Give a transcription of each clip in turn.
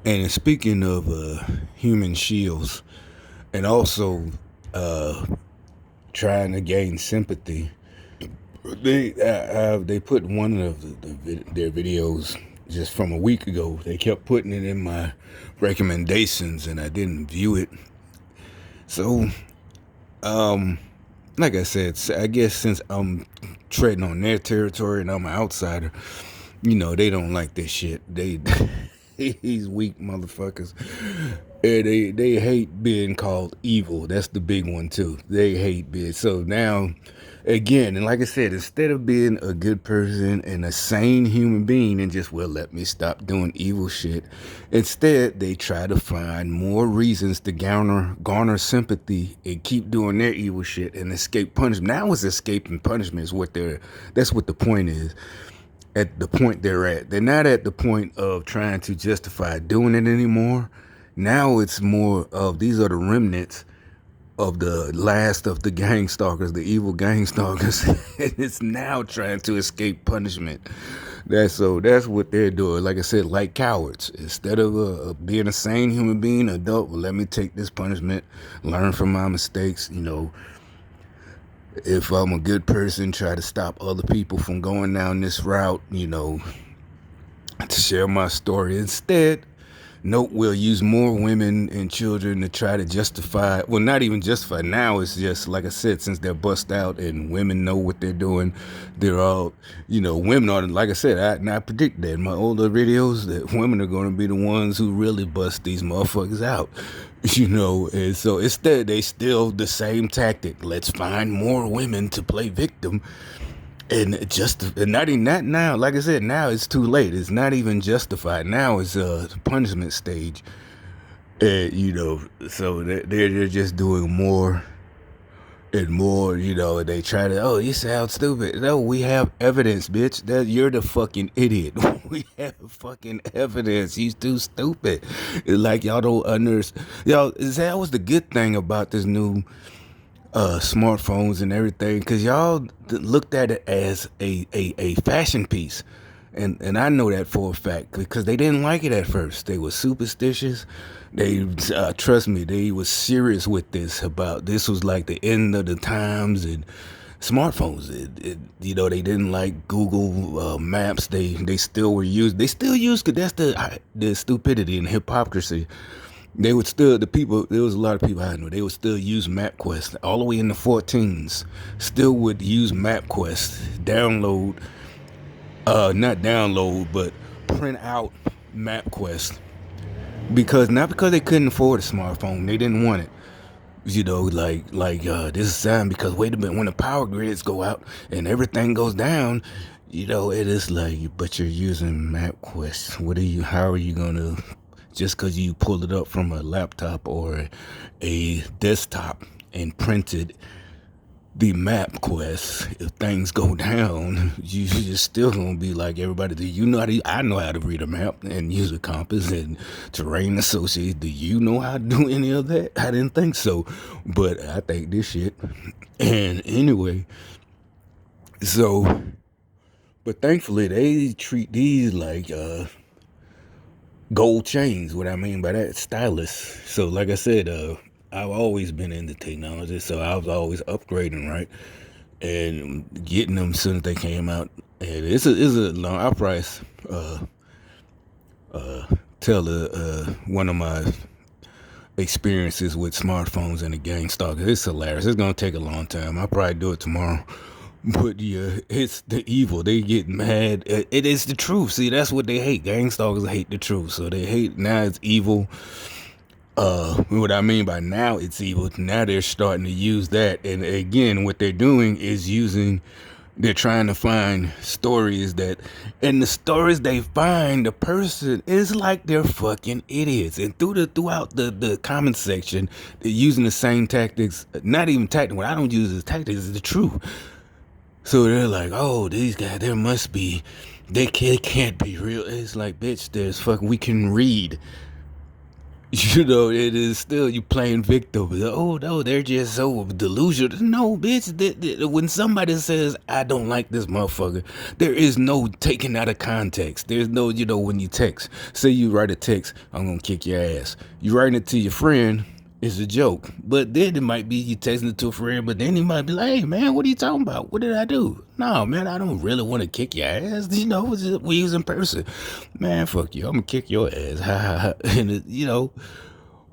And speaking of human shields, and also uh, trying to gain sympathy, they put one of their videos just from a week ago. They kept putting it in my recommendations, and I didn't view it. So, like I said, I guess since I'm treading on their territory and I'm an outsider, they don't like this shit. They these weak motherfuckers. And they hate being called evil. That's the big one too. They hate being so now again, and like I said, instead of being a good person and a sane human being and just let me stop doing evil shit, instead they try to find more reasons to garner sympathy and keep doing their evil shit and escape punishment. Now it's escaping punishment is what they're that's what the point is. At the point they're at. They're not at the point of trying to justify doing it anymore. Now it's more of these are the remnants of the last of the gang stalkers, the evil gang stalkers, and it's now trying to escape punishment. That's what they're doing. Like I said, like cowards. Instead of being a sane human being, adult, let me take this punishment, learn from my mistakes. If I'm a good person, try to stop other people from going down this route. To share my story. Instead, nope, we'll use more women and children to try to justify, well, not even justify. Now it's just, like I said, since they're bust out and women know what they're doing, they're all, women are, like I said, I predict that in my older videos that women are going to be the ones who really bust these motherfuckers out. And so instead they still the same tactic. Let's find more women to play victim. And not even that now. Like I said, now it's too late. It's not even justified. Now it's the punishment stage. So they're just doing more and more. They try to. Oh, you sound stupid. No, we have evidence, bitch. That you're the fucking idiot. We have fucking evidence. He's too stupid. It's like y'all don't understand. That was the good thing about this new smartphones and everything, because y'all looked at it as a fashion piece. And I know that for a fact because they didn't like it at first. They were superstitious. They trust me, they was serious with this. About this was like the end of the times and smartphones. They didn't like Google Maps. They still were used. They still use because that's the stupidity and hypocrisy. They would still, the people, there was a lot of people I know, they would still use MapQuest all the way in the 14s, still would use MapQuest, not download, but print out MapQuest. Not because they couldn't afford a smartphone, they didn't want it. This is time because wait a minute, when the power grids go out and everything goes down, it is like, but you're using MapQuest. How are you gonna, just because you pulled it up from a laptop or a desktop and printed the map quest, if things go down, you're still gonna be like everybody. Do you know how to? I know how to read a map and use a compass and terrain associated. Do you know how to do any of that? I didn't think so, but I think this shit. And anyway, so, but thankfully they treat these like gold chains. What I mean by that, stylish. So, like I said, I've always been into technology, so I was always upgrading, right, and getting them as soon as they came out. And it's a long. I price tell one of my experiences with smartphones and the gang stalkers. It's hilarious. It's gonna take a long time. I'll probably do it tomorrow. But yeah, it's the evil. They get mad. It is the truth. See, that's what they hate. Gang stalkers hate the truth. So they hate now it's evil. What I mean by now it's evil. Now they're starting to use that. And again, what they're doing is they're trying to find stories and the stories they find, the person is like they're fucking idiots. And throughout the comment section, they're using the same tactics. Not even tactics. What I don't use as tactics is the truth. So they're like, oh, these guys, they can't be real. It's like, bitch, we can read. You know, it is still you playing victim. Oh no, they're just so delusional. No, bitch. When somebody says I don't like this motherfucker, there is no taking out of context. There's no, when you text. Say you write a text, I'm gonna kick your ass. You writing it to your friend. It's a joke, but then it might be you texting it to a friend, but then he might be like, "Hey man, what are you talking about? What did I do? No man, I don't really want to kick your ass. We was in person, man. Fuck you, I'm gonna kick your ass, ha ha ha." And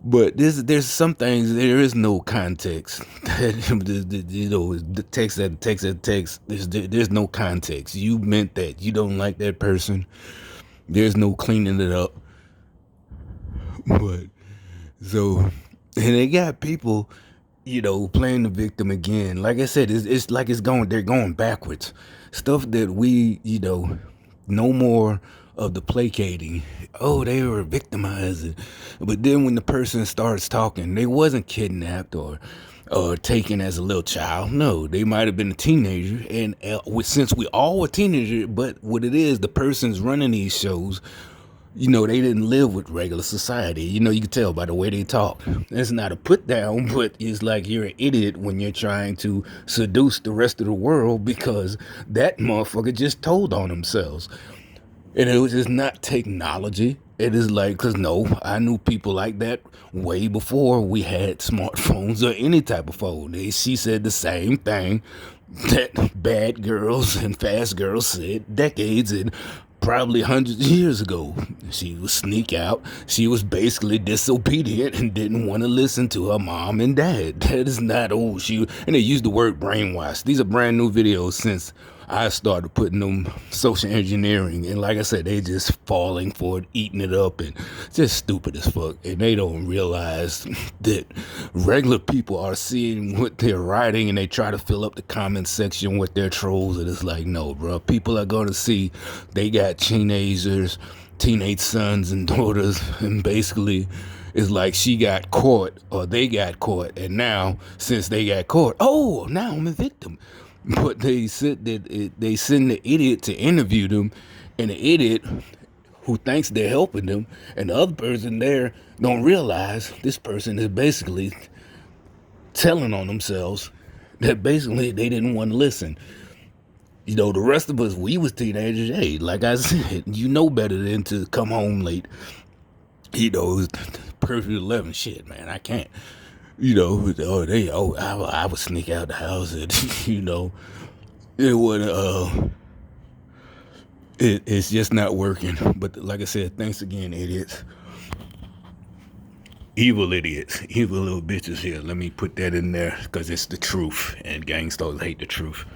but there's some things there is no context. The text. There's no context. You meant that. You don't like that person. There's no cleaning it up. But so, and they got people, playing the victim again. Like I said, it's like they're going backwards. Stuff that we, no more of the placating. Oh, they were victimizing. But then when the person starts talking, they wasn't kidnapped or taken as a little child. No, they might have been a teenager. And since we all were teenagers, but what it is, the person's running these shows, they didn't live with regular society. You can tell by the way they talk. It's not a put down, but it's like you're an idiot when you're trying to seduce the rest of the world because that motherfucker just told on themselves. And it was just not technology. It is like, because no, I knew people like that way before we had smartphones or any type of phone. She said the same thing that bad girls and fast girls said decades and probably hundreds of years ago. She would sneak out. She was basically disobedient and didn't want to listen to her mom and dad. That is not old. And they use the word brainwash. These are brand new videos since I started putting them social engineering. And like I said, they just falling for it, eating it up, and just stupid as fuck. And they don't realize that regular people are seeing what they're writing and they try to fill up the comment section with their trolls. And it's like, no, bro. People are going to see they got teenagers, teenage sons and daughters, and basically it's like she got caught or they got caught. And now, since they got caught, oh, now I'm a victim. But they send the idiot to interview them, and the idiot who thinks they're helping them, and the other person there don't realize this person is basically telling on themselves that basically they didn't want to listen. The rest of us, we was teenagers. Hey, like I said, you know better than to come home late. It was perfect 11. Shit, man, I can't. I would sneak out the house and, it would, it's just not working. But like I said, thanks again, idiots. Evil idiots, evil little bitches here. Let me put that in there because it's the truth, and gangsters hate the truth.